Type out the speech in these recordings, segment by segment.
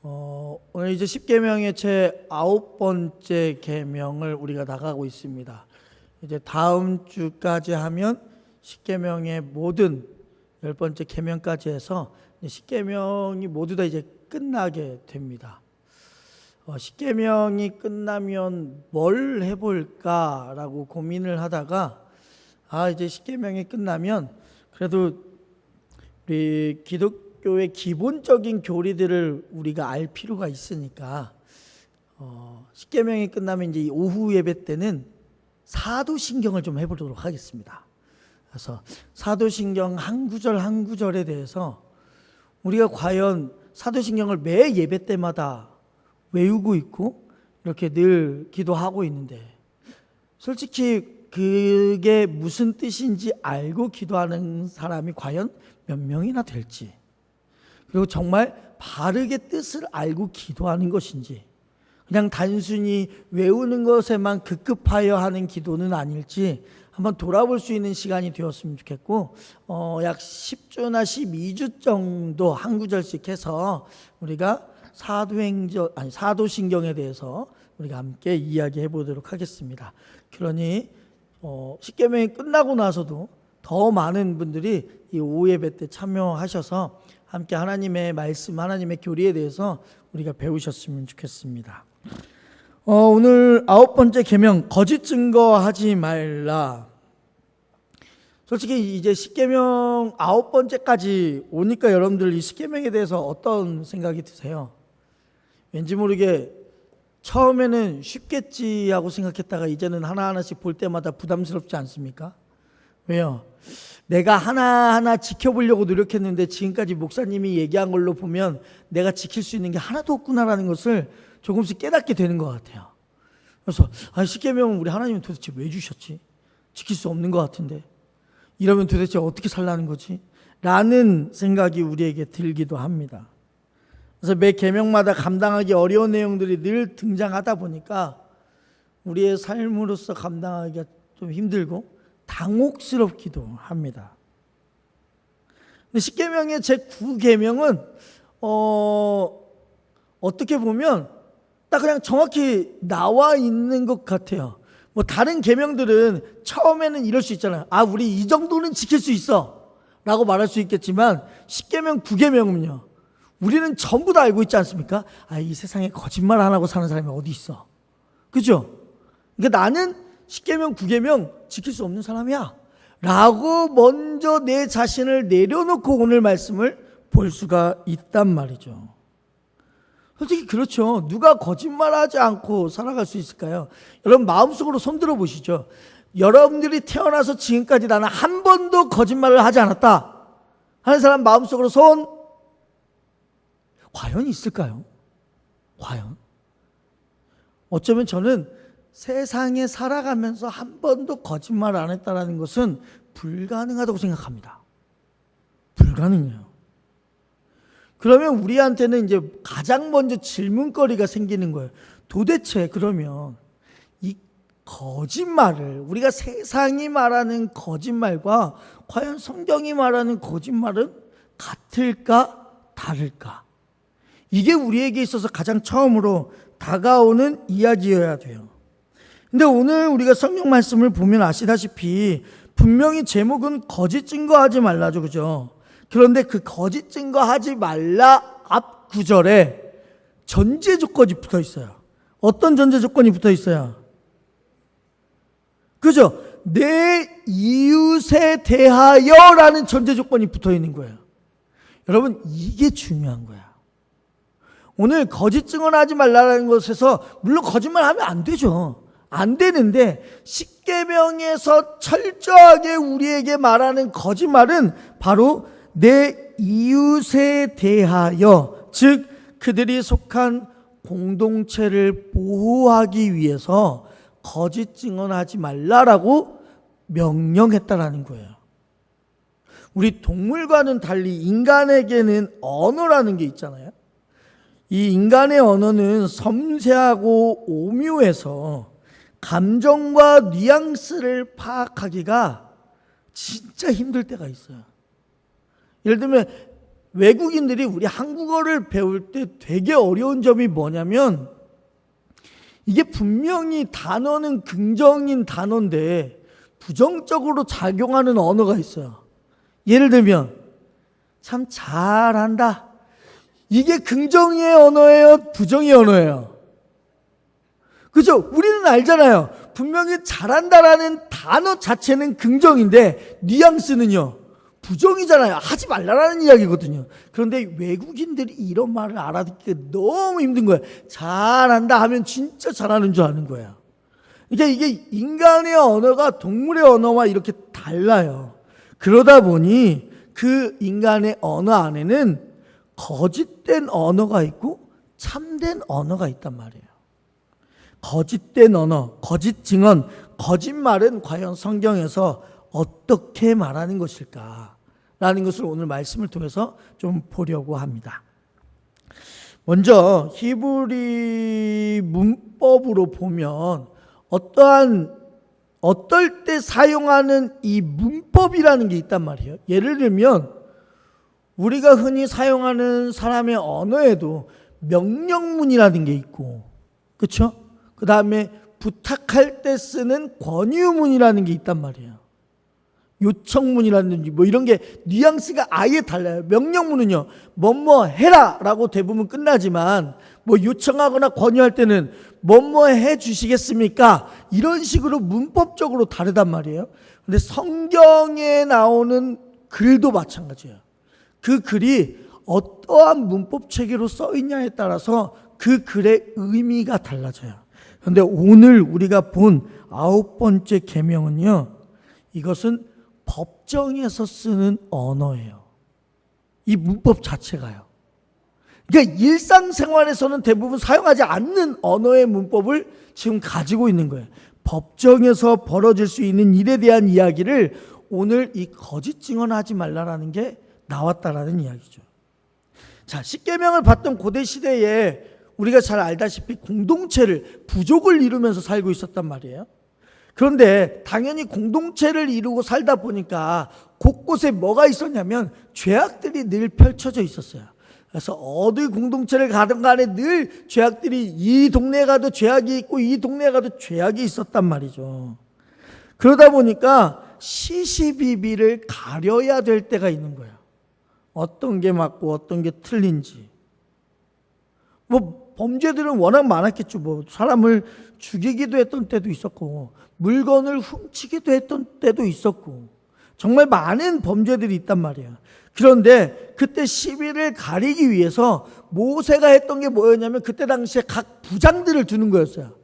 오늘 이제 10계명의 제 9번째 계명을 우리가 나가고 있습니다. 이제 다음 주까지 하면 10계명의 모든 10번째 계명까지 해서 10계명이 모두 다 이제 끝나게 됩니다. 10계명이 끝나면 뭘 해볼까라고 고민을 하다가 이제 10계명이 끝나면 그래도 우리 기독교의 기본적인 교리들을 우리가 알 필요가 있으니까 10계명이 끝나면 이제 오후 예배 때는 사도신경을 좀 해보도록 하겠습니다. 그래서 사도신경 한 구절 한 구절에 대해서 우리가 과연 사도신경을 매 예배 때마다 외우고 있고 이렇게 늘 기도하고 있는데 솔직히 그게 무슨 뜻인지 알고 기도하는 사람이 과연 몇 명이나 될지, 그리고 정말 바르게 뜻을 알고 기도하는 것인지, 그냥 단순히 외우는 것에만 급급하여 하는 기도는 아닐지 한번 돌아볼 수 있는 시간이 되었으면 좋겠고, 약 10주나 12주 정도 한 구절씩 해서 우리가 사도신경에 대해서 우리가 함께 이야기해 보도록 하겠습니다. 그러니 10계명이 끝나고 나서도 더 많은 분들이 이 오후 예배 때 참여하셔서 함께 하나님의 말씀, 하나님의 교리에 대해서 우리가 배우셨으면 좋겠습니다. 오늘 9번째 계명, 거짓 증거하지 말라. 솔직히 이제 10계명 9번째까지 오니까 여러분들 이 10계명에 대해서 어떤 생각이 드세요? 왠지 모르게 처음에는 쉽겠지 하고 생각했다가 이제는 하나하나씩 볼 때마다 부담스럽지 않습니까? 왜요? 내가 하나하나 지켜보려고 노력했는데 지금까지 목사님이 얘기한 걸로 보면 내가 지킬 수 있는 게 하나도 없구나라는 것을 조금씩 깨닫게 되는 것 같아요. 그래서 10계명은 우리 하나님은 도대체 왜 주셨지? 지킬 수 없는 것 같은데 이러면 도대체 어떻게 살라는 거지? 라는 생각이 우리에게 들기도 합니다. 그래서 매 계명마다 감당하기 어려운 내용들이 늘 등장하다 보니까 우리의 삶으로서 감당하기가 좀 힘들고 당혹스럽기도 합니다. 근데 10계명의 제 9계명은 어떻게 보면 딱 그냥 정확히 나와 있는 것 같아요. 뭐 다른 계명들은 처음에는 이럴 수 있잖아요. 우리 이 정도는 지킬 수 있어 라고 말할 수 있겠지만 10계명, 9계명은요, 우리는 전부 다 알고 있지 않습니까? 이 세상에 거짓말 안 하고 사는 사람이 어디 있어. 그죠? 그러니까 나는 10계명, 9계명 지킬 수 없는 사람이야 라고 먼저 내 자신을 내려놓고 오늘 말씀을 볼 수가 있단 말이죠. 솔직히 그렇죠. 누가 거짓말하지 않고 살아갈 수 있을까요? 여러분 마음속으로 손들어 보시죠. 여러분들이 태어나서 지금까지 나는 한 번도 거짓말을 하지 않았다 하는 사람 마음속으로 손 과연 있을까요? 과연? 어쩌면 저는 세상에 살아가면서 한 번도 거짓말 안 했다는 것은 불가능하다고 생각합니다. 불가능해요. 그러면 우리한테는 이제 가장 먼저 질문거리가 생기는 거예요. 도대체 그러면 이 거짓말을, 우리가 세상이 말하는 거짓말과 과연 성경이 말하는 거짓말은 같을까 다를까? 이게 우리에게 있어서 가장 처음으로 다가오는 이야기여야 돼요. 근데 오늘 우리가 성경 말씀을 보면 아시다시피 분명히 제목은 거짓 증거하지 말라죠. 그죠? 그런데 그 거짓 증거하지 말라 앞 구절에 전제 조건이 붙어 있어요. 어떤 전제 조건이 붙어 있어요? 그죠? 내 이웃에 대하여라는 전제 조건이 붙어 있는 거예요. 여러분 이게 중요한 거야. 오늘 거짓 증언하지 말라는 것에서 물론 거짓말하면 안 되죠. 안 되는데 10계명에서 철저하게 우리에게 말하는 거짓말은 바로 내 이웃에 대하여, 즉 그들이 속한 공동체를 보호하기 위해서 거짓 증언하지 말라라고 명령했다라는 거예요. 우리 동물과는 달리 인간에게는 언어라는 게 있잖아요. 이 인간의 언어는 섬세하고 오묘해서 감정과 뉘앙스를 파악하기가 진짜 힘들 때가 있어요. 예를 들면 외국인들이 우리 한국어를 배울 때 되게 어려운 점이 뭐냐면, 이게 분명히 단어는 긍정인 단어인데 부정적으로 작용하는 언어가 있어요. 예를 들면 참 잘한다. 이게 긍정의 언어예요? 부정의 언어예요? 그죠? 우리는 알잖아요. 분명히 잘한다라는 단어 자체는 긍정인데 뉘앙스는요, 부정이잖아요. 하지 말라라는 이야기거든요. 그런데 외국인들이 이런 말을 알아듣기가 너무 힘든 거예요. 잘한다 하면 진짜 잘하는 줄 아는 거예요. 그러니까 이게 인간의 언어가 동물의 언어와 이렇게 달라요. 그러다 보니 그 인간의 언어 안에는 거짓된 언어가 있고 참된 언어가 있단 말이에요. 거짓된 언어, 거짓 증언, 거짓말은 과연 성경에서 어떻게 말하는 것일까? 라는 것을 오늘 말씀을 통해서 좀 보려고 합니다. 먼저 히브리 문법으로 보면 어떨 때 사용하는 이 문법이라는 게 있단 말이에요. 예를 들면 우리가 흔히 사용하는 사람의 언어에도 명령문이라는 게 있고, 그렇죠? 그 다음에 부탁할 때 쓰는 권유문이라는 게 있단 말이에요. 요청문이라든지 뭐 이런 게 뉘앙스가 아예 달라요. 명령문은요, 뭐뭐 해라 라고 대부분 끝나지만, 뭐 요청하거나 권유할 때는 뭐뭐 해 주시겠습니까? 이런 식으로 문법적으로 다르단 말이에요. 근데 성경에 나오는 글도 마찬가지예요. 그 글이 어떠한 문법 체계로 써 있냐에 따라서 그 글의 의미가 달라져요. 그런데 오늘 우리가 본 9번째 계명은요, 이것은 법정에서 쓰는 언어예요. 이 문법 자체가요. 그러니까 일상생활에서는 대부분 사용하지 않는 언어의 문법을 지금 가지고 있는 거예요. 법정에서 벌어질 수 있는 일에 대한 이야기를 오늘 이 거짓 증언하지 말라라는 게 나왔다라는 이야기죠. 자, 십계명을 받던 고대 시대에 우리가 잘 알다시피 공동체를, 부족을 이루면서 살고 있었단 말이에요. 그런데 당연히 공동체를 이루고 살다 보니까 곳곳에 뭐가 있었냐면 죄악들이 늘 펼쳐져 있었어요. 그래서 어디 공동체를 가든 간에 늘 죄악들이, 이 동네에 가도 죄악이 있고 이 동네에 가도 죄악이 있었단 말이죠. 그러다 보니까 시시비비를 가려야 될 때가 있는 거예요. 어떤 게 맞고 어떤 게 틀린지. 뭐 범죄들은 워낙 많았겠죠. 뭐 사람을 죽이기도 했던 때도 있었고, 물건을 훔치기도 했던 때도 있었고, 정말 많은 범죄들이 있단 말이에요. 그런데 그때 시비를 가리기 위해서 모세가 했던 게 뭐였냐면, 그때 당시에 각 부장들을 두는 거였어요.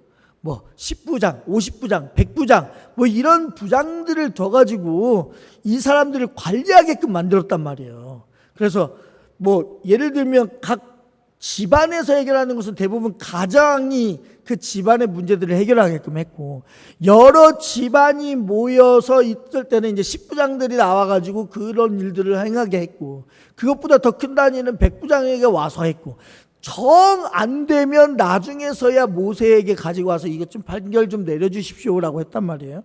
뭐 10부장, 50부장, 100부장 뭐 이런 부장들을 둬가지고 이 사람들을 관리하게끔 만들었단 말이에요. 그래서 뭐 예를 들면 각 집안에서 해결하는 것은 대부분 가장이 그 집안의 문제들을 해결하게끔 했고, 여러 집안이 모여서 있을 때는 이제 10부장들이 나와가지고 그런 일들을 행하게 했고, 그것보다 더 큰 단위는 100부장에게 와서 했고, 정 안 되면 나중에서야 모세에게 가지고 와서 이것 좀 판결 좀 내려주십시오라고 했단 말이에요.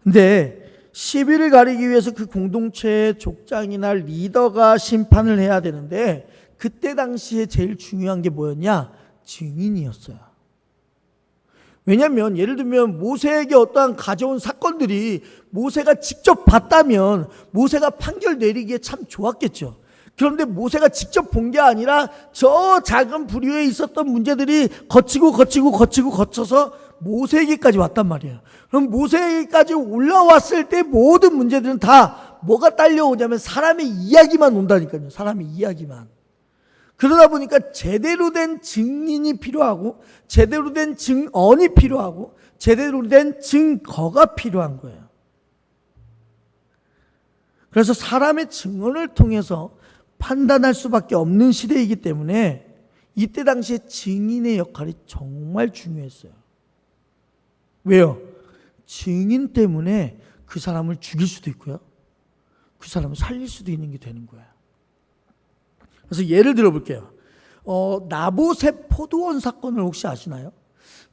근데 시비를 가리기 위해서 그 공동체의 족장이나 리더가 심판을 해야 되는데, 그때 당시에 제일 중요한 게 뭐였냐? 증인이었어요. 왜냐하면 예를 들면 모세에게 어떠한 가져온 사건들이 모세가 직접 봤다면 모세가 판결 내리기에 참 좋았겠죠. 그런데 모세가 직접 본 게 아니라 저 작은 부류에 있었던 문제들이 거쳐서 모세에게까지 왔단 말이에요. 그럼 모세에게까지 올라왔을 때 모든 문제들은 다 뭐가 딸려오냐면 사람의 이야기만 온다니까요. 사람의 이야기만. 그러다 보니까 제대로 된 증인이 필요하고, 제대로 된 증언이 필요하고, 제대로 된 증거가 필요한 거예요. 그래서 사람의 증언을 통해서 판단할 수밖에 없는 시대이기 때문에 이때 당시에 증인의 역할이 정말 중요했어요. 왜요? 증인 때문에 그 사람을 죽일 수도 있고요, 그 사람을 살릴 수도 있는 게 되는 거예요. 그래서 예를 들어 볼게요. 나보셋 포도원 사건을 혹시 아시나요?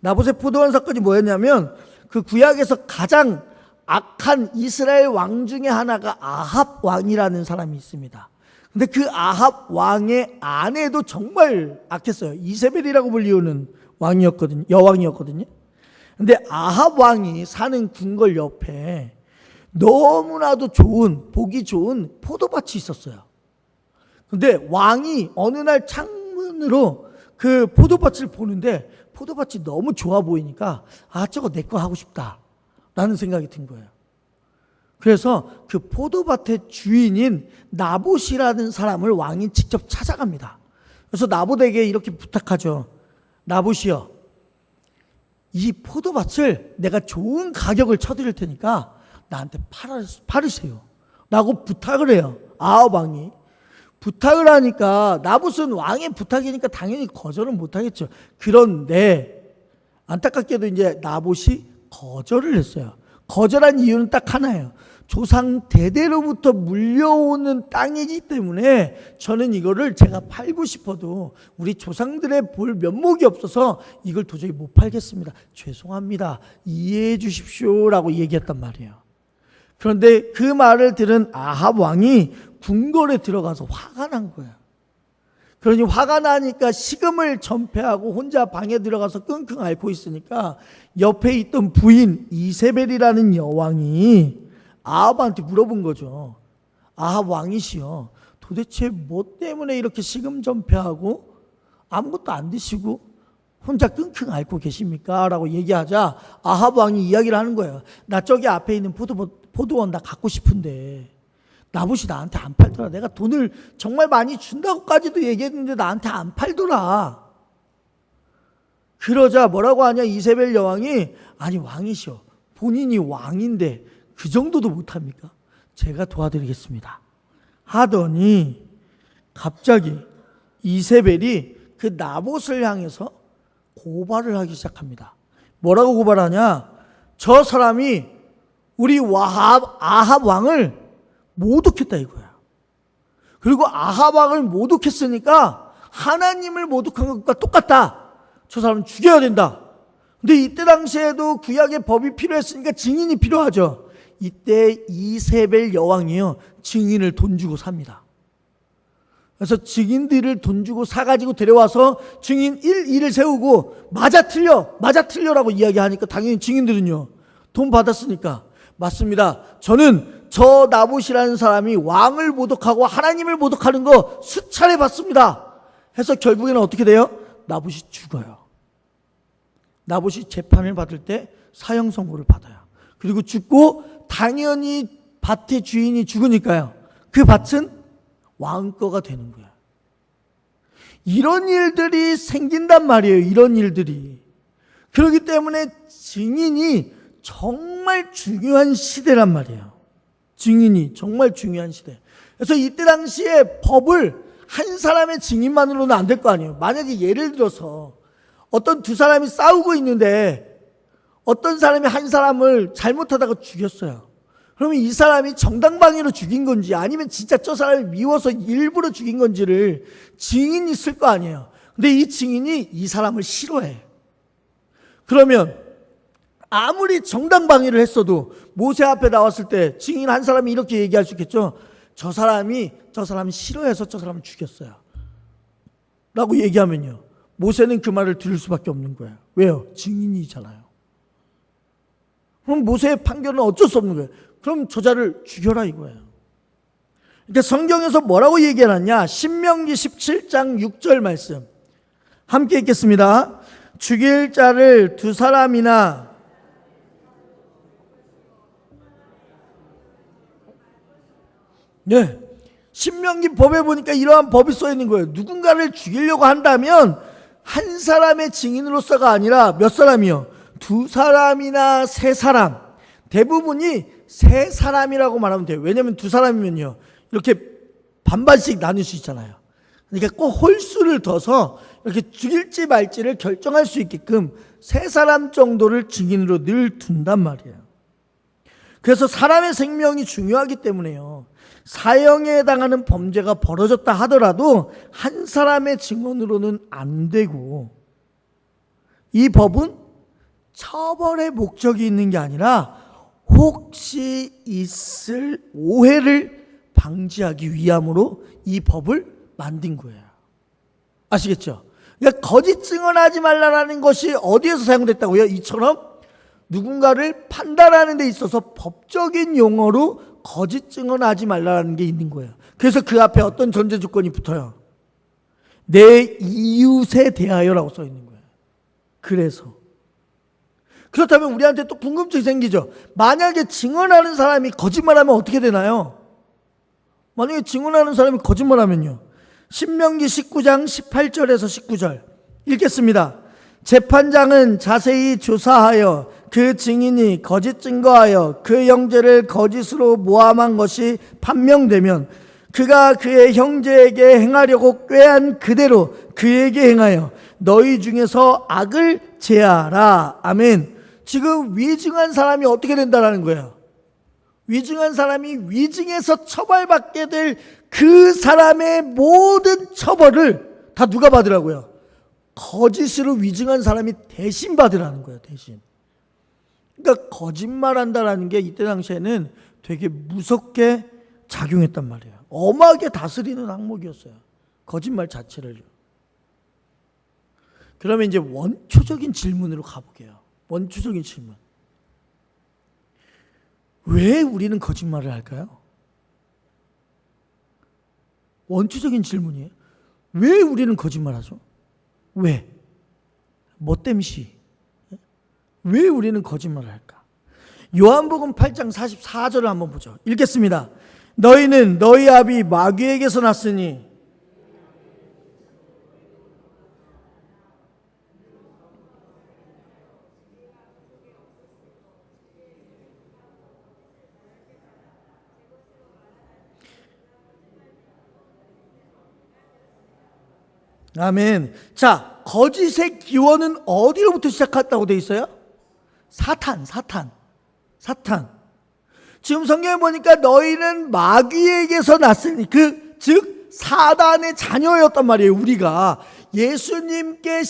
나보셋 포도원 사건이 뭐였냐면, 그 구약에서 가장 악한 이스라엘 왕 중에 하나가 아합 왕이라는 사람이 있습니다. 근데 그 아합 왕의 아내도 정말 악했어요. 이세벨이라고 불리우는 왕이었거든요. 여왕이었거든요. 근데 아합 왕이 사는 궁궐 옆에 너무나도 좋은, 보기 좋은 포도밭이 있었어요. 근데 왕이 어느 날 창문으로 그 포도밭을 보는데 포도밭이 너무 좋아 보이니까 저거 내 거 하고 싶다 라는 생각이 든 거예요. 그래서 그 포도밭의 주인인 나봇이라는 사람을 왕이 직접 찾아갑니다. 그래서 나봇에게 이렇게 부탁하죠. 나봇이여, 이 포도밭을 내가 좋은 가격을 쳐드릴 테니까 나한테 팔으세요 라고 부탁을 해요. 아합 왕이 부탁을 하니까 나봇은 왕의 부탁이니까 당연히 거절은 못하겠죠. 그런데 안타깝게도 이제 나봇이 거절을 했어요. 거절한 이유는 딱 하나예요. 조상 대대로부터 물려오는 땅이기 때문에 저는 이거를 제가 팔고 싶어도 우리 조상들의 볼 면목이 없어서 이걸 도저히 못 팔겠습니다. 죄송합니다. 이해해 주십시오 라고 얘기했단 말이에요. 그런데 그 말을 들은 아합 왕이 궁궐에 들어가서 화가 난 거예요. 그러니 화가 나니까 식음을 전폐하고 혼자 방에 들어가서 끙끙 앓고 있으니까 옆에 있던 부인 이세벨이라는 여왕이 아합한테 물어본 거죠. 아합 왕이시여, 도대체 뭐 때문에 이렇게 식음 전폐하고 아무것도 안 드시고 혼자 끙끙 앓고 계십니까? 라고 얘기하자 아합 왕이 이야기를 하는 거예요. 나 저기 앞에 있는 포도원 나 갖고 싶은데 나봇이 나한테 안 팔더라. 내가 돈을 정말 많이 준다고까지도 얘기했는데 나한테 안 팔더라. 그러자 뭐라고 하냐, 이세벨 여왕이 아니 왕이시여, 본인이 왕인데 그 정도도 못합니까? 제가 도와드리겠습니다 하더니 갑자기 이세벨이 그 나봇을 향해서 고발을 하기 시작합니다. 뭐라고 고발하냐, 저 사람이 우리 아합 왕을 모독했다 이거야. 그리고 아합 왕을 모독했으니까 하나님을 모독한 것과 똑같다. 저 사람은 죽여야 된다. 근데 이때 당시에도 구약의 법이 필요했으니까 증인이 필요하죠. 이때 이세벨 여왕이요, 증인을 돈 주고 삽니다. 그래서 증인들을 돈 주고 사가지고 데려와서 증인 1, 2를 세우고 맞아 틀려라고 이야기하니까 당연히 증인들은요, 돈 받았으니까 맞습니다. 저는 저 나봇이라는 사람이 왕을 모독하고 하나님을 모독하는 거 수차례 봤습니다. 해서 결국에는 어떻게 돼요? 나봇이 죽어요. 나봇이 재판을 받을 때 사형 선고를 받아요. 그리고 죽고 당연히 밭의 주인이 죽으니까요, 그 밭은 왕 거가 되는 거야. 이런 일들이 생긴단 말이에요. 이런 일들이. 그렇기 때문에 증인이 정말 중요한 시대란 말이에요. 증인이 정말 중요한 시대. 그래서 이때 당시에 법을 한 사람의 증인만으로는 안 될 거 아니에요. 만약에 예를 들어서 어떤 두 사람이 싸우고 있는데 어떤 사람이 한 사람을 잘못하다가 죽였어요. 그러면 이 사람이 정당방위로 죽인 건지 아니면 진짜 저 사람이 미워서 일부러 죽인 건지를 증인이 쓸 거 아니에요. 근데 이 증인이 이 사람을 싫어해. 그러면 아무리 정당방위를 했어도 모세 앞에 나왔을 때 증인 한 사람이 이렇게 얘기할 수 있겠죠. 저 사람이 싫어해서 저 사람을 죽였어요 라고 얘기하면요, 모세는 그 말을 들을 수밖에 없는 거예요. 왜요? 증인이잖아요. 그럼 모세의 판결은 어쩔 수 없는 거예요. 그럼 저자를 죽여라 이거예요. 그러니까 성경에서 뭐라고 얘기해놨냐, 신명기 17장 6절 말씀 함께 읽겠습니다. 죽일 자를 두 사람이나 네, 신명기 법에 보니까 이러한 법이 써 있는 거예요. 누군가를 죽이려고 한다면 한 사람의 증인으로서가 아니라 몇 사람이요? 두 사람이나 세 사람. 대부분이 세 사람이라고 말하면 돼요. 왜냐하면 두 사람이면요, 이렇게 반반씩 나눌 수 있잖아요. 그러니까 꼭 홀수를 둬서 이렇게 죽일지 말지를 결정할 수 있게끔 세 사람 정도를 증인으로 늘 둔단 말이에요. 그래서 사람의 생명이 중요하기 때문에요, 사형에 해당하는 범죄가 벌어졌다 하더라도 한 사람의 증언으로는 안 되고, 이 법은 처벌의 목적이 있는 게 아니라 혹시 있을 오해를 방지하기 위함으로 이 법을 만든 거예요. 아시겠죠? 그러니까 거짓 증언하지 말라라는 것이 어디에서 사용됐다고요? 이처럼 누군가를 판단하는 데 있어서 법적인 용어로 거짓 증언하지 말라라는 게 있는 거예요. 그래서 그 앞에 어떤 전제 조건이 붙어요. 내 이웃에 대하여라고 써 있는 거예요. 그래서 그렇다면 우리한테 또 궁금증이 생기죠. 만약에 증언하는 사람이 거짓말하면 어떻게 되나요? 만약에 증언하는 사람이 거짓말하면요. 신명기 19장 18절에서 19절 읽겠습니다. 재판장은 자세히 조사하여 그 증인이 거짓 증거하여 그 형제를 거짓으로 모함한 것이 판명되면 그가 그의 형제에게 행하려고 꾀한 그대로 그에게 행하여 너희 중에서 악을 제하라. 아멘. 지금 위증한 사람이 어떻게 된다는 거예요? 위증한 사람이 위증해서 처벌받게 될 그 사람의 모든 처벌을 다 누가 받으라고요? 거짓으로 위증한 사람이 대신 받으라는 거예요. 대신. 그러니까 거짓말한다라는 게 이때 당시에는 되게 무섭게 작용했단 말이에요. 엄하게 다스리는 항목이었어요. 거짓말 자체를. 그러면 이제 원초적인 질문으로 가볼게요. 원초적인 질문. 왜 우리는 거짓말을 할까요? 원초적인 질문이에요. 왜 우리는 거짓말하죠? 왜? 뭐 땜시? 왜 우리는 거짓말을 할까? 요한복음 8장 44절을 한번 보죠. 읽겠습니다. 너희는 너희 아비 마귀에게서 났으니 아멘. 자, 거짓의 기원은 어디로부터 시작했다고 되어 있어요? 사탄. 지금 성경에 보니까 너희는 마귀에게서 났으니 즉 사단의 자녀였단 말이에요. 우리가 예수님께서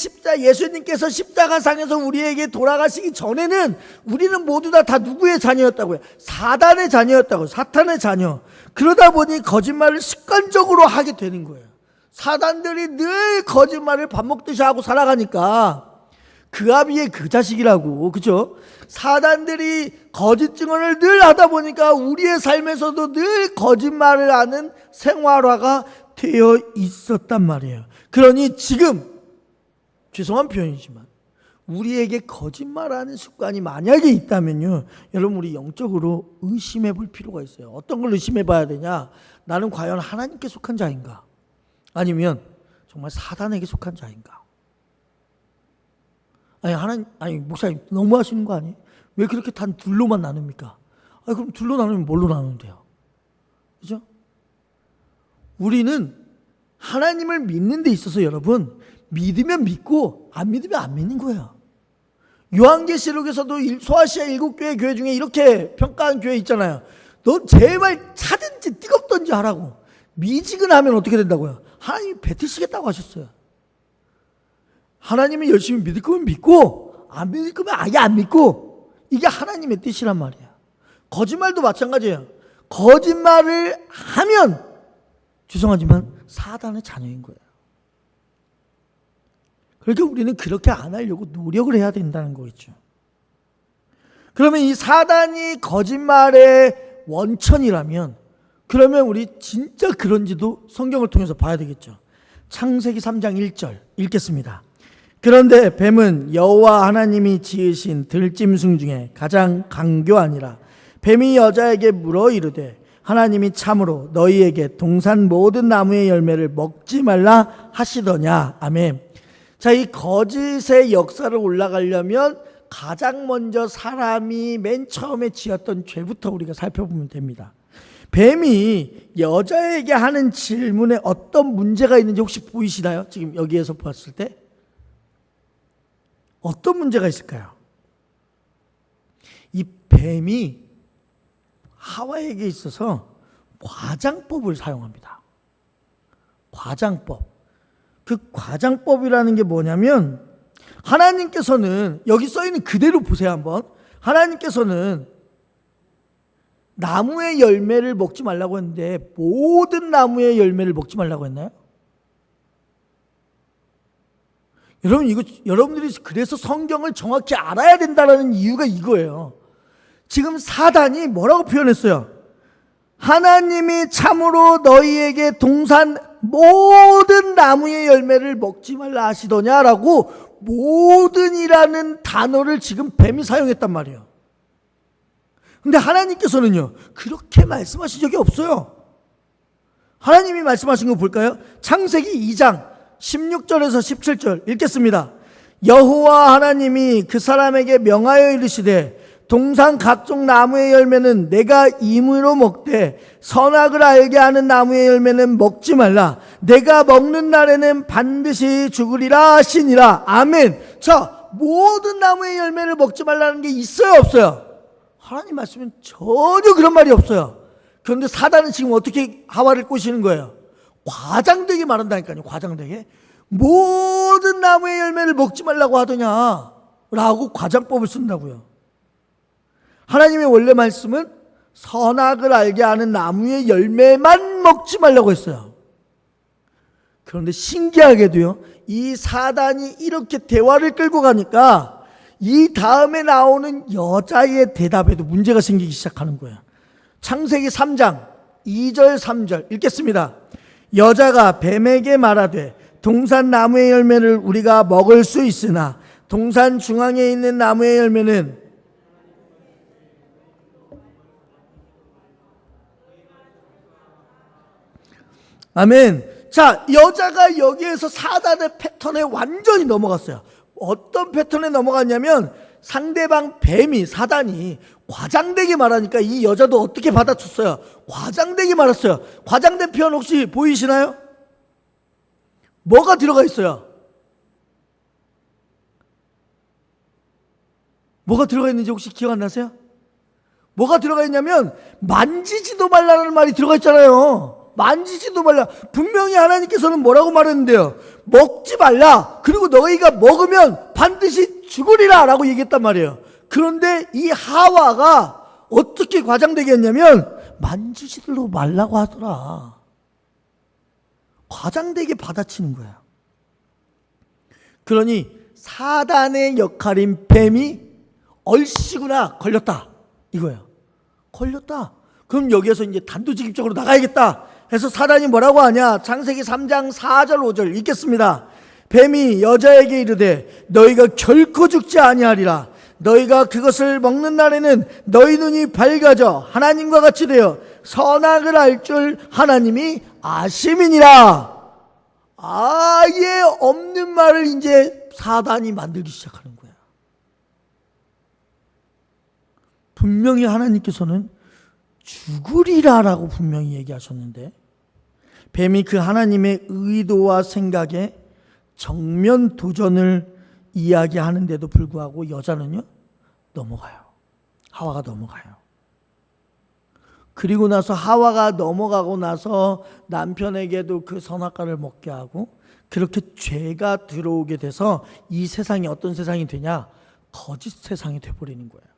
십자가상에서 우리에게 돌아가시기 전에는 우리는 모두 다 누구의 자녀였다고요? 사단의 자녀였다고요. 사탄의 자녀. 그러다 보니 거짓말을 습관적으로 하게 되는 거예요. 사단들이 늘 거짓말을 밥 먹듯이 하고 살아가니까 그 아비의 그 자식이라고, 그죠? 사단들이 거짓 증언을 늘 하다 보니까 우리의 삶에서도 늘 거짓말을 하는 생활화가 되어 있었단 말이에요. 그러니 지금 죄송한 표현이지만 우리에게 거짓말하는 습관이 만약에 있다면요, 여러분 우리 영적으로 의심해 볼 필요가 있어요. 어떤 걸 의심해 봐야 되냐? 나는 과연 하나님께 속한 자인가? 아니면 정말 사단에게 속한 자인가? 아니 목사님 너무 하시는 거 아니에요? 왜 그렇게 단 둘로만 나눕니까? 그럼 둘로 나누면 뭘로 나누는데요? 그죠? 우리는 하나님을 믿는 데 있어서 여러분, 믿으면 믿고 안 믿으면 안 믿는 거예요. 요한계시록에서도 소아시아 7교회 교회 중에 이렇게 평가한 교회 있잖아요. 너 제발 차든지 뜨겁든지 하라고. 미지근하면 어떻게 된다고요? 하나님이 뱉으시겠다고 하셨어요. 하나님이 열심히 믿을 거면 믿고 안 믿을 거면 아예 안 믿고, 이게 하나님의 뜻이란 말이에요. 거짓말도 마찬가지예요. 거짓말을 하면 죄송하지만 사단의 자녀인 거예요. 그러니까 우리는 그렇게 안 하려고 노력을 해야 된다는 거겠죠. 그러면 이 사단이 거짓말의 원천이라면, 그러면 우리 진짜 그런지도 성경을 통해서 봐야 되겠죠. 창세기 3장 1절 읽겠습니다. 그런데 뱀은 여호와 하나님이 지으신 들짐승 중에 가장 강교하니라. 뱀이 여자에게 물어 이르되 하나님이 참으로 너희에게 동산 모든 나무의 열매를 먹지 말라 하시더냐. 아멘. 자, 이 거짓의 역사를 올라가려면 가장 먼저 사람이 맨 처음에 지었던 죄부터 우리가 살펴보면 됩니다. 뱀이 여자에게 하는 질문에 어떤 문제가 있는지 혹시 보이시나요? 지금 여기에서 봤을 때 어떤 문제가 있을까요? 이 뱀이 하와에게 있어서 과장법을 사용합니다. 과장법. 그 과장법이라는 게 뭐냐면, 하나님께서는 여기 써 있는 그대로 보세요 한번. 하나님께서는 나무의 열매를 먹지 말라고 했는데 모든 나무의 열매를 먹지 말라고 했나요? 여러분, 여러분들이 그래서 성경을 정확히 알아야 된다는 이유가 이거예요. 지금 사단이 뭐라고 표현했어요? 하나님이 참으로 너희에게 동산 모든 나무의 열매를 먹지 말라 하시더냐라고 모든이라는 단어를 지금 뱀이 사용했단 말이에요. 근데 하나님께서는요, 그렇게 말씀하신 적이 없어요. 하나님이 말씀하신 거 볼까요? 창세기 2장 16절에서 17절 읽겠습니다. 여호와 하나님이 그 사람에게 명하여 이르시되 동산 각종 나무의 열매는 내가 임의로 먹되 선악을 알게 하는 나무의 열매는 먹지 말라. 내가 먹는 날에는 반드시 죽으리라 하시니라. 아멘. 자, 모든 나무의 열매를 먹지 말라는 게 있어요, 없어요? 하나님 말씀은 전혀 그런 말이 없어요. 그런데 사단은 지금 어떻게 하와를 꼬시는 거예요? 과장되게 말한다니까요. 과장되게. 모든 나무의 열매를 먹지 말라고 하더냐 라고 과장법을 쓴다고요. 하나님의 원래 말씀은 선악을 알게 하는 나무의 열매만 먹지 말라고 했어요. 그런데 신기하게도요, 이 사단이 이렇게 대화를 끌고 가니까 이 다음에 나오는 여자의 대답에도 문제가 생기기 시작하는 거예요. 창세기 3장 2절 3절 읽겠습니다. 여자가 뱀에게 말하되 동산 나무의 열매를 우리가 먹을 수 있으나 동산 중앙에 있는 나무의 열매는 아멘. 자, 여자가 여기에서 사단의 패턴에 완전히 넘어갔어요. 어떤 패턴에 넘어갔냐면 상대방 뱀이, 사단이 과장되게 말하니까 이 여자도 어떻게 받아쳤어요? 과장되게 말했어요. 과장된 표현 혹시 보이시나요? 뭐가 들어가 있어요? 뭐가 들어가 있는지 혹시 기억 안 나세요? 뭐가 들어가 있냐면 만지지도 말라는 말이 들어가 있잖아요. 만지지도 말라. 분명히 하나님께서는 뭐라고 말했는데요? 먹지 말라. 그리고 너희가 먹으면 반드시 죽으리라 라고 얘기했단 말이에요. 그런데 이 하와가 어떻게 과장되게 했냐면 만지지도 말라고 하더라. 과장되게 받아치는 거야. 그러니 사단의 역할인 뱀이 얼씨구나 걸렸다 이거예요. 걸렸다. 그럼 여기에서 이제 단도직입적으로 나가야겠다 해서 사단이 뭐라고 하냐? 창세기 3장 4절 5절 읽겠습니다. 뱀이 여자에게 이르되 너희가 결코 죽지 아니하리라. 너희가 그것을 먹는 날에는 너희 눈이 밝아져 하나님과 같이 되어 선악을 알 줄 하나님이 아심이니라. 아예 없는 말을 이제 사단이 만들기 시작하는 거야. 분명히 하나님께서는 죽으리라라고 분명히 얘기하셨는데 뱀이 그 하나님의 의도와 생각에 정면 도전을 이야기하는데도 불구하고 여자는요 넘어가요. 하와가 넘어가요. 그리고 나서 하와가 넘어가고 나서 남편에게도 그 선악과를 먹게 하고 그렇게 죄가 들어오게 돼서 이 세상이 어떤 세상이 되냐? 거짓 세상이 돼버리는 거예요.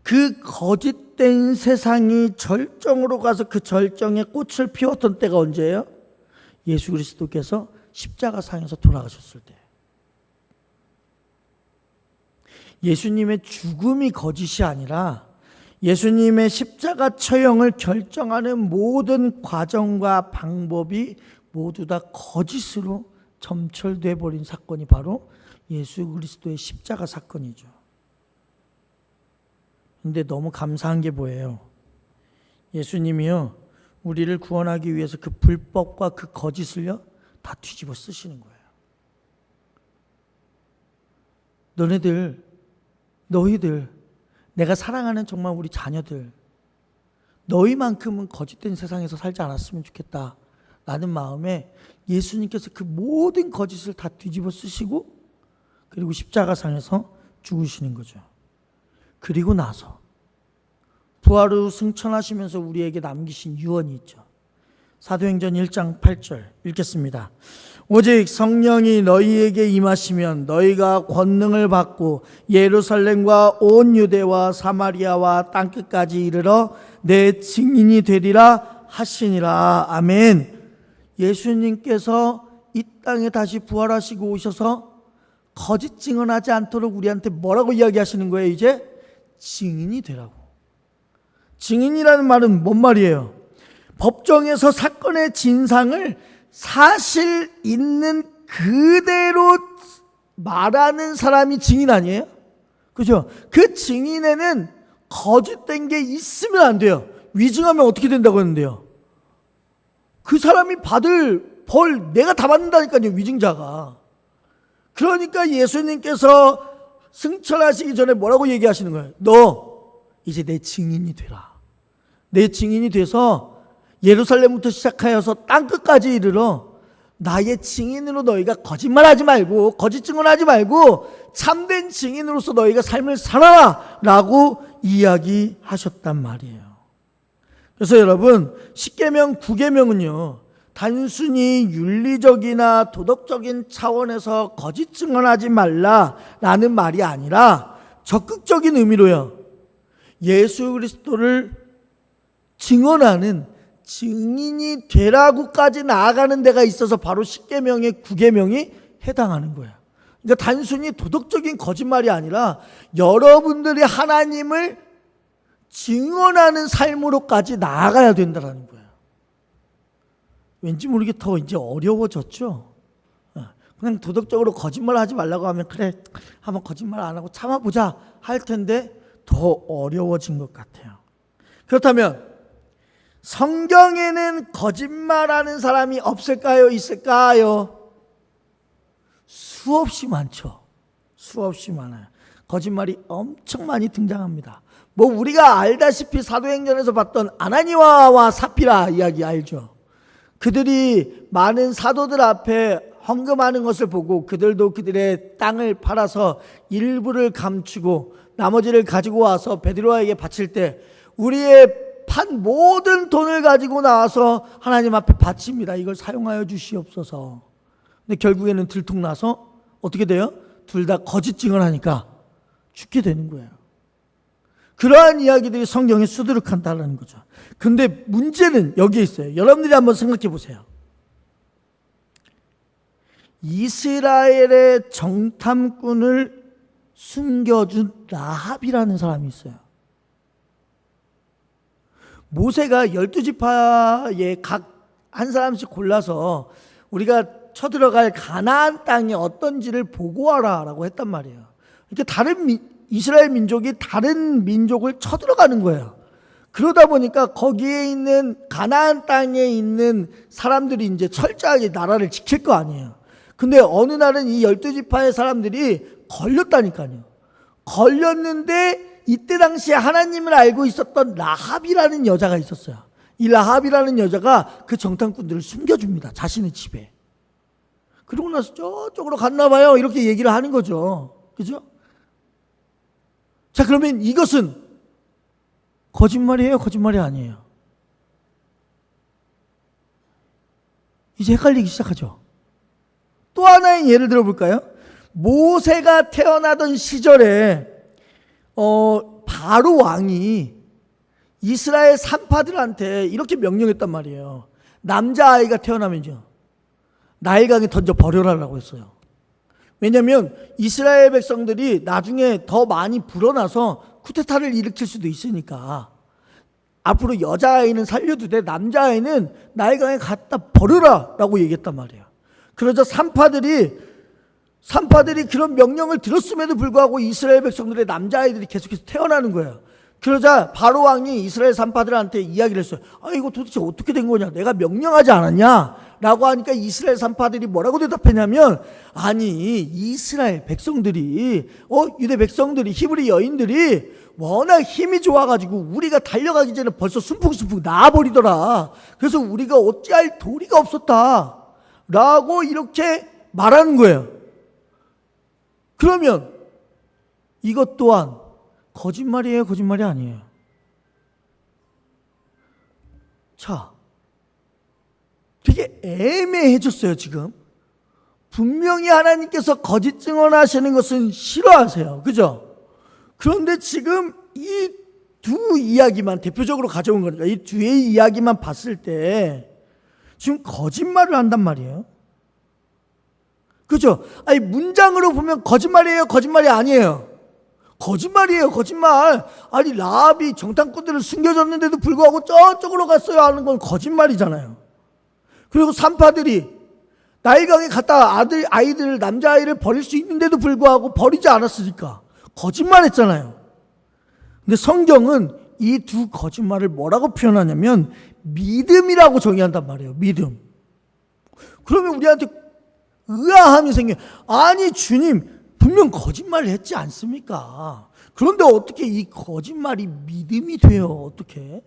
그 거짓된 세상이 절정으로 가서 그 절정의 꽃을 피웠던 때가 언제예요? 예수 그리스도께서 십자가상에서 돌아가셨을 때. 예수님의 죽음이 거짓이 아니라 예수님의 십자가 처형을 결정하는 모든 과정과 방법이 모두 다 거짓으로 점철돼 버린 사건이 바로 예수 그리스도의 십자가 사건이죠. 근데 너무 감사한 게 뭐예요? 예수님이요 우리를 구원하기 위해서 그 불법과 그 거짓을요 다 뒤집어 쓰시는 거예요. 너희들 내가 사랑하는 정말 우리 자녀들 너희만큼은 거짓된 세상에서 살지 않았으면 좋겠다 라는 마음에 예수님께서 그 모든 거짓을 다 뒤집어 쓰시고 그리고 십자가상에서 죽으시는 거죠. 그리고 나서 부활 후 승천하시면서 우리에게 남기신 유언이 있죠. 사도행전 1장 8절 읽겠습니다. 오직 성령이 너희에게 임하시면 너희가 권능을 받고 예루살렘과 온 유대와 사마리아와 땅끝까지 이르러 내 증인이 되리라 하시니라. 아멘. 예수님께서 이 땅에 다시 부활하시고 오셔서 거짓 증언하지 않도록 우리한테 뭐라고 이야기하시는 거예요? 이제 증인이 되라고. 증인이라는 말은 뭔 말이에요? 법정에서 사건의 진상을 사실 있는 그대로 말하는 사람이 증인 아니에요? 그죠? 그 증인에는 거짓된 게 있으면 안 돼요. 위증하면 어떻게 된다고 했는데요? 그 사람이 받을 벌 내가 다 받는다니까요, 위증자가. 그러니까 예수님께서 승천하시기 전에 뭐라고 얘기하시는 거예요? 너 이제 내 증인이 되라. 내 증인이 돼서 예루살렘부터 시작하여서 땅끝까지 이르러 나의 증인으로 너희가 거짓말하지 말고 거짓 증언하지 말고 참된 증인으로서 너희가 삶을 살아라 라고 이야기하셨단 말이에요. 그래서 여러분, 십계명 9계명은요 단순히 윤리적이나 도덕적인 차원에서 거짓 증언하지 말라라는 말이 아니라 적극적인 의미로요, 예수 그리스도를 증언하는 증인이 되라고까지 나아가는 데가 있어서 바로 십계명의 9계명이 해당하는 거예요. 그러니까 단순히 도덕적인 거짓말이 아니라 여러분들이 하나님을 증언하는 삶으로까지 나아가야 된다는 거예요. 왠지 모르게 더 이제 어려워졌죠. 그냥 도덕적으로 거짓말 하지 말라고 하면 그래 한번 거짓말 안 하고 참아보자 할 텐데 더 어려워진 것 같아요. 그렇다면 성경에는 거짓말하는 사람이 없을까요? 있을까요? 수없이 많죠. 수없이 많아요. 거짓말이 엄청 많이 등장합니다. 뭐 우리가 알다시피 사도행전에서 봤던 아나니아와 사피라 이야기 알죠? 그들이 많은 사도들 앞에 헌금하는 것을 보고 그들도 그들의 땅을 팔아서 일부를 감추고 나머지를 가지고 와서 베드로에게 바칠 때 우리의 판 모든 돈을 가지고 나와서 하나님 앞에 바칩니다. 이걸 사용하여 주시옵소서. 근데 결국에는 들통나서 어떻게 돼요? 둘 다 거짓 증언하니까 죽게 되는 거예요. 그러한 이야기들이 성경에 수두룩한다는 거죠. 근데 문제는 여기에 있어요. 여러분들이 한번 생각해 보세요. 이스라엘의 정탐꾼을 숨겨준 라합이라는 사람이 있어요. 모세가 12지파에 각 한 사람씩 골라서 우리가 쳐들어갈 가나안 땅이 어떤지를 보고하라 라고 했단 말이에요. 그러니까 이스라엘 민족이 다른 민족을 쳐들어가는 거예요. 그러다 보니까 거기에 있는 가나안 땅에 있는 사람들이 이제 철저하게 나라를 지킬 거 아니에요. 근데 어느 날은 이 12지파의 사람들이 걸렸다니까요. 걸렸는데 이때 당시에 하나님을 알고 있었던 라합이라는 여자가 있었어요. 이 라합이라는 여자가 그 정탐꾼들을 숨겨줍니다. 자신의 집에. 그러고 나서 저쪽으로 갔나 봐요. 이렇게 얘기를 하는 거죠. 그죠? 자, 그러면 이것은 거짓말이에요? 거짓말이 아니에요? 이제 헷갈리기 시작하죠. 또 하나의 예를 들어볼까요? 모세가 태어나던 시절에 바로 왕이 이스라엘 산파들한테 이렇게 명령했단 말이에요. 남자아이가 태어나면요 나일강에 던져 버려라라고 했어요. 왜냐하면 이스라엘 백성들이 나중에 더 많이 불어나서 쿠데타를 일으킬 수도 있으니까 앞으로 여자아이는 살려도 돼, 남자아이는 나일강에 갖다 버려라 라고 얘기했단 말이에요. 그러자 산파들이 그런 명령을 들었음에도 불구하고 이스라엘 백성들의 남자아이들이 계속해서 태어나는 거예요. 그러자 바로 왕이 이스라엘 산파들한테 이야기를 했어요. 이거 도대체 어떻게 된 거냐? 내가 명령하지 않았냐? 라고 하니까 이스라엘 산파들이 뭐라고 대답했냐면, 아니 이스라엘 백성들이 유대 백성들이 히브리 여인들이 워낙 힘이 좋아가지고 우리가 달려가기 전에 벌써 순풍순풍 나와버리더라. 그래서 우리가 어찌할 도리가 없었다 라고 이렇게 말하는 거예요. 그러면 이것 또한 거짓말이에요? 거짓말이 아니에요? 자, 되게 애매해졌어요. 지금 분명히 하나님께서 거짓 증언하시는 것은 싫어하세요. 그죠? 그런데 지금 이 두 이야기만 대표적으로 가져온 거니까 이 두 이야기만 봤을 때 지금 거짓말을 한단 말이에요. 그죠? 아니, 문장으로 보면 거짓말이에요, 거짓말이 아니에요? 거짓말이에요, 거짓말. 아니, 라합이 정탐꾼들을 숨겨줬는데도 불구하고 저쪽으로 갔어요 하는 건 거짓말이잖아요. 그리고 산파들이 나일강에 갔다가 아이들, 남자아이를 버릴 수 있는데도 불구하고 버리지 않았으니까 거짓말했잖아요. 근데 성경은 이 두 거짓말을 뭐라고 표현하냐면 믿음이라고 정의한단 말이에요. 믿음. 그러면 우리한테 의아함이 생겨요. 아니, 주님 분명 거짓말을 했지 않습니까? 그런데 어떻게 이 거짓말이 믿음이 돼요? 어떻게?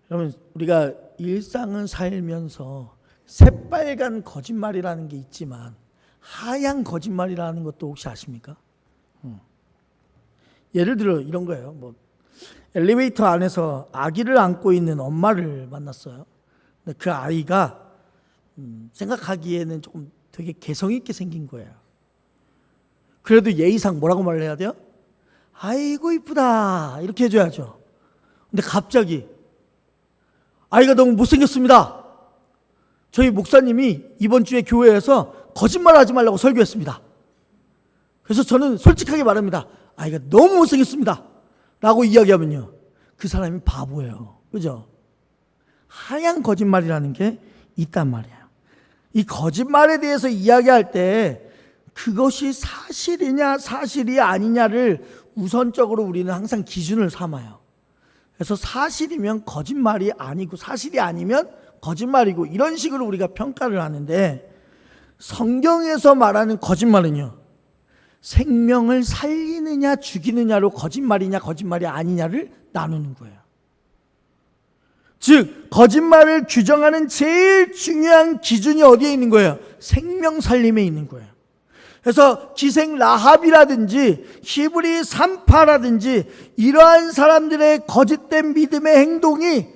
여러분, 우리가 일상을 살면서 새빨간 거짓말이라는 게 있지만 하얀 거짓말이라는 것도 혹시 아십니까? 예를 들어 이런 거예요. 엘리베이터 안에서 아기를 안고 있는 엄마를 만났어요. 근데 그 아이가 생각하기에는 조금 되게 개성 있게 생긴 거예요. 그래도 예의상 뭐라고 말을 해야 돼요? 아이고 이쁘다 이렇게 해줘야죠. 근데 갑자기 아이가 너무 못생겼습니다. 저희 목사님이 이번 주에 교회에서 거짓말하지 말라고 설교했습니다. 그래서 저는 솔직하게 말합니다. 아이가 너무 못생겼습니다 라고 이야기하면요, 그 사람이 바보예요. 그죠? 하얀 거짓말이라는 게 있단 말이에요. 이 거짓말에 대해서 이야기할 때 그것이 사실이냐 사실이 아니냐를 우선적으로 우리는 항상 기준을 삼아요. 그래서 사실이면 거짓말이 아니고 사실이 아니면 거짓말이고 이런 식으로 우리가 평가를 하는데, 성경에서 말하는 거짓말은요, 생명을 살리느냐 죽이느냐로 거짓말이냐 거짓말이 아니냐를 나누는 거예요. 즉 거짓말을 규정하는 제일 중요한 기준이 어디에 있는 거예요? 생명 살림에 있는 거예요. 그래서 기생 라합이라든지 히브리 산파라든지 이러한 사람들의 거짓된 믿음의 행동이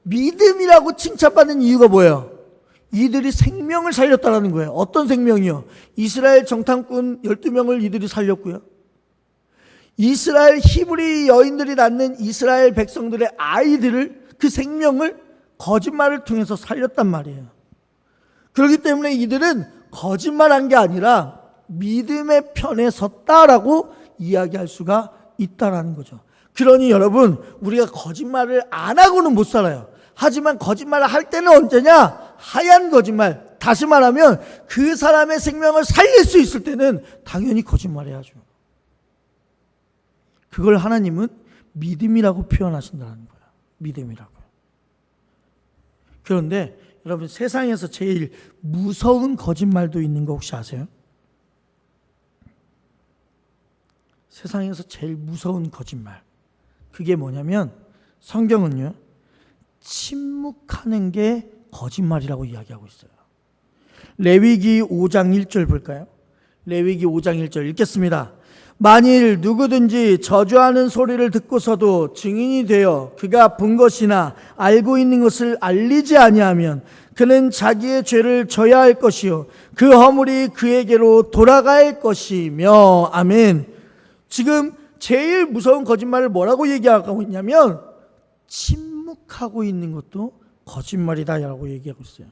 믿음이라고 칭찬받는 이유가 뭐예요? 이들이 생명을 살렸다는 거예요. 어떤 생명이요? 이스라엘 정탐꾼 12명을 이들이 살렸고요, 이스라엘 히브리 여인들이 낳는 이스라엘 백성들의 아이들을, 그 생명을 거짓말을 통해서 살렸단 말이에요. 그렇기 때문에 이들은 거짓말한 게 아니라 믿음의 편에 섰다라고 이야기할 수가 있다라는 거죠. 그러니 여러분, 우리가 거짓말을 안 하고는 못 살아요. 하지만 거짓말을 할 때는 언제냐? 하얀 거짓말. 다시 말하면 그 사람의 생명을 살릴 수 있을 때는 당연히 거짓말해야죠. 그걸 하나님은 믿음이라고 표현하신다는 거예요. 믿음이라고요. 그런데 여러분, 세상에서 제일 무서운 거짓말도 있는 거 혹시 아세요? 세상에서 제일 무서운 거짓말, 그게 뭐냐면 성경은요, 침묵하는 게 거짓말이라고 이야기하고 있어요. 레위기 5장 1절 볼까요? 레위기 5장 1절 읽겠습니다. 만일 누구든지 저주하는 소리를 듣고서도 증인이 되어 그가 본 것이나 알고 있는 것을 알리지 아니하면 그는 자기의 죄를 져야 할 것이요 그 허물이 그에게로 돌아갈 것이며. 아멘. 지금 제일 무서운 거짓말을 뭐라고 얘기하고 있냐면 침묵하고 있는 것도 거짓말이다라고 얘기하고 있어요.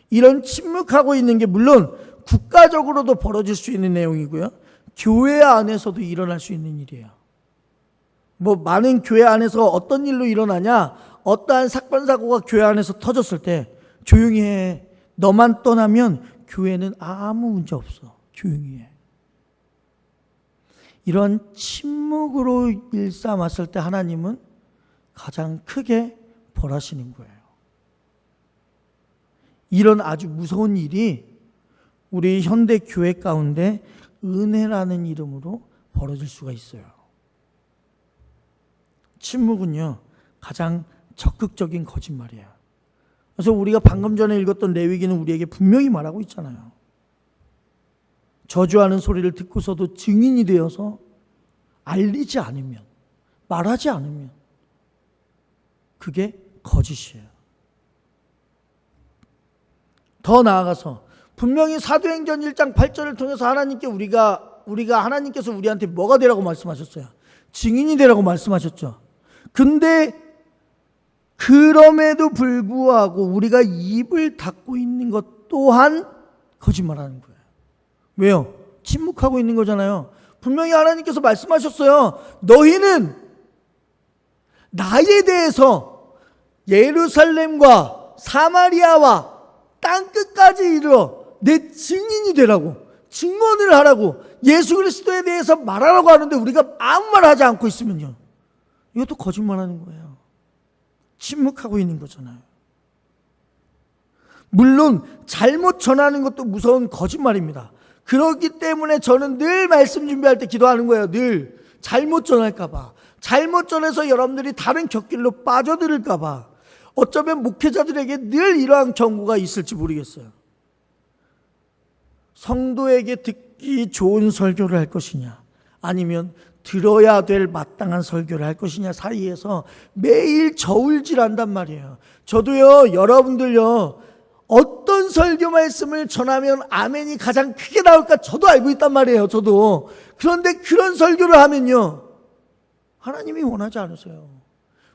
이런 침묵하고 있는 게 물론 국가적으로도 벌어질 수 있는 내용이고요, 교회 안에서도 일어날 수 있는 일이에요. 많은 교회 안에서 어떤 일로 일어나냐? 어떠한 사건 사고가 교회 안에서 터졌을 때 조용히 해. 너만 떠나면 교회는 아무 문제 없어. 조용히 해. 이런 침묵으로 일삼았을 때 하나님은 가장 크게 벌하시는 거예요. 이런 아주 무서운 일이 우리 현대 교회 가운데 은혜라는 이름으로 벌어질 수가 있어요. 침묵은요, 가장 적극적인 거짓말이에요. 그래서 우리가 방금 전에 읽었던 레위기는 우리에게 분명히 말하고 있잖아요. 저주하는 소리를 듣고서도 증인이 되어서 알리지 않으면, 말하지 않으면 그게 거짓이에요. 더 나아가서 분명히 사도행전 1장 8절을 통해서 하나님께 우리가 하나님께서 우리한테 뭐가 되라고 말씀하셨어요? 증인이 되라고 말씀하셨죠. 근데 그럼에도 불구하고 우리가 입을 닫고 있는 것 또한 거짓말하는 거예요. 왜요? 침묵하고 있는 거잖아요. 분명히 하나님께서 말씀하셨어요. 너희는 나에 대해서 예루살렘과 사마리아와 땅끝까지 이르러 내 증인이 되라고, 증언을 하라고, 예수 그리스도에 대해서 말하라고 하는데 우리가 아무 말 하지 않고 있으면요, 이것도 거짓말하는 거예요. 침묵하고 있는 거잖아요. 물론 잘못 전하는 것도 무서운 거짓말입니다. 그렇기 때문에 저는 늘 말씀 준비할 때 기도하는 거예요. 늘 잘못 전할까 봐, 잘못 전해서 여러분들이 다른 곁길로 빠져들을까 봐. 어쩌면 목회자들에게 늘 이러한 경고가 있을지 모르겠어요. 성도에게 듣기 좋은 설교를 할 것이냐, 아니면 들어야 될 마땅한 설교를 할 것이냐 사이에서 매일 저울질한단 말이에요. 저도요, 여러분들요, 어떤 설교 말씀을 전하면 아멘이 가장 크게 나올까 저도 알고 있단 말이에요. 저도. 그런데 그런 설교를 하면요, 하나님이 원하지 않으세요.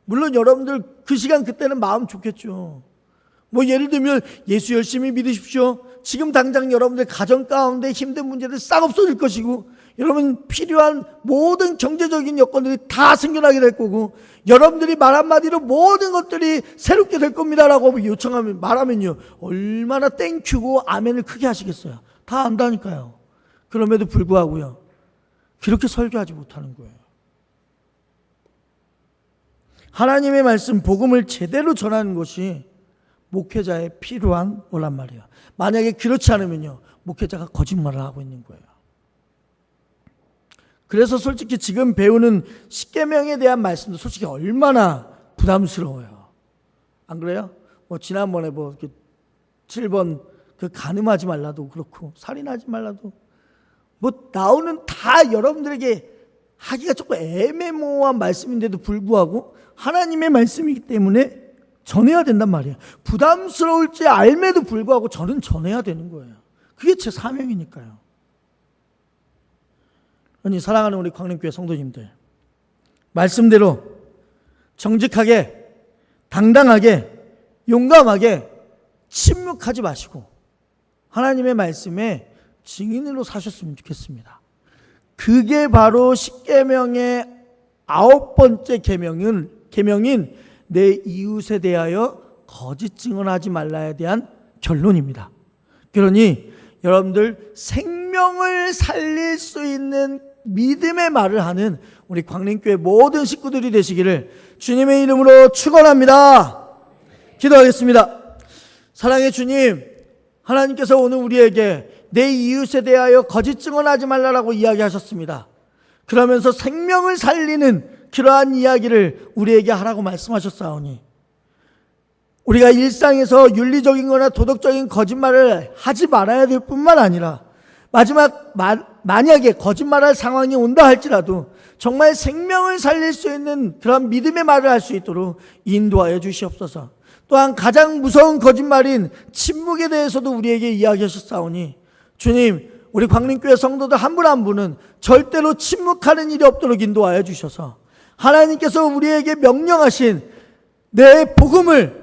물론 여러분들 그 시간 그때는 마음 좋겠죠. 뭐 예를 들면 예수 열심히 믿으십시오. 지금 당장 여러분들 가정 가운데 힘든 문제들 싹 없어질 것이고, 여러분 필요한 모든 경제적인 여건들이 다 생겨나게 될 거고, 여러분들이 말 한마디로 모든 것들이 새롭게 될 겁니다라고 요청하면, 말하면요, 얼마나 땡큐고 아멘을 크게 하시겠어요. 다 안다니까요. 그럼에도 불구하고요, 그렇게 설교하지 못하는 거예요. 하나님의 말씀, 복음을 제대로 전하는 것이 목회자의 필요한 거란 말이에요. 만약에 그렇지 않으면요, 목회자가 거짓말을 하고 있는 거예요. 그래서 솔직히 지금 배우는 십계명에 대한 말씀도 솔직히 얼마나 부담스러워요. 안 그래요? 뭐 지난번에 뭐 7번 그 간음하지 말라도 그렇고, 살인하지 말라도 뭐 나오는 다 여러분들에게 하기가 조금 애매모호한 말씀인데도 불구하고 하나님의 말씀이기 때문에 전해야 된단 말이에요. 부담스러울지 알매도 불구하고 저는 전해야 되는 거예요. 그게 제 사명이니까요. 아니, 사랑하는 우리 광림교회 성도님들, 말씀대로 정직하게, 당당하게, 용감하게 침묵하지 마시고 하나님의 말씀에 증인으로 사셨으면 좋겠습니다. 그게 바로 십계명의 9번째 계명인 내 이웃에 대하여 거짓 증언하지 말라에 대한 결론입니다. 그러니 여러분들 생명을 살릴 수 있는 믿음의 말을 하는 우리 광림교회 모든 식구들이 되시기를 주님의 이름으로 축원합니다. 기도하겠습니다. 사랑의 주님, 하나님께서 오늘 우리에게 내 이웃에 대하여 거짓 증언하지 말라라고 이야기하셨습니다. 그러면서 생명을 살리는 그러한 이야기를 우리에게 하라고 말씀하셨사오니, 우리가 일상에서 윤리적인 거나 도덕적인 거짓말을 하지 말아야 될 뿐만 아니라, 만약에 거짓말할 상황이 온다 할지라도 정말 생명을 살릴 수 있는 그런 믿음의 말을 할 수 있도록 인도하여 주시옵소서. 또한 가장 무서운 거짓말인 침묵에 대해서도 우리에게 이야기하셨사오니, 주님, 우리 광림교회 성도들 한 분 한 분은 절대로 침묵하는 일이 없도록 인도하여 주셔서 하나님께서 우리에게 명령하신 내 복음을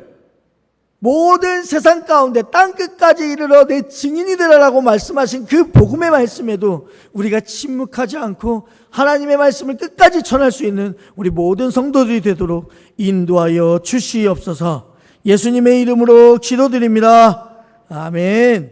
모든 세상 가운데 땅끝까지 이르러 내 증인이 되라라고 말씀하신 그 복음의 말씀에도 우리가 침묵하지 않고 하나님의 말씀을 끝까지 전할 수 있는 우리 모든 성도들이 되도록 인도하여 주시옵소서. 예수님의 이름으로 기도드립니다. 아멘.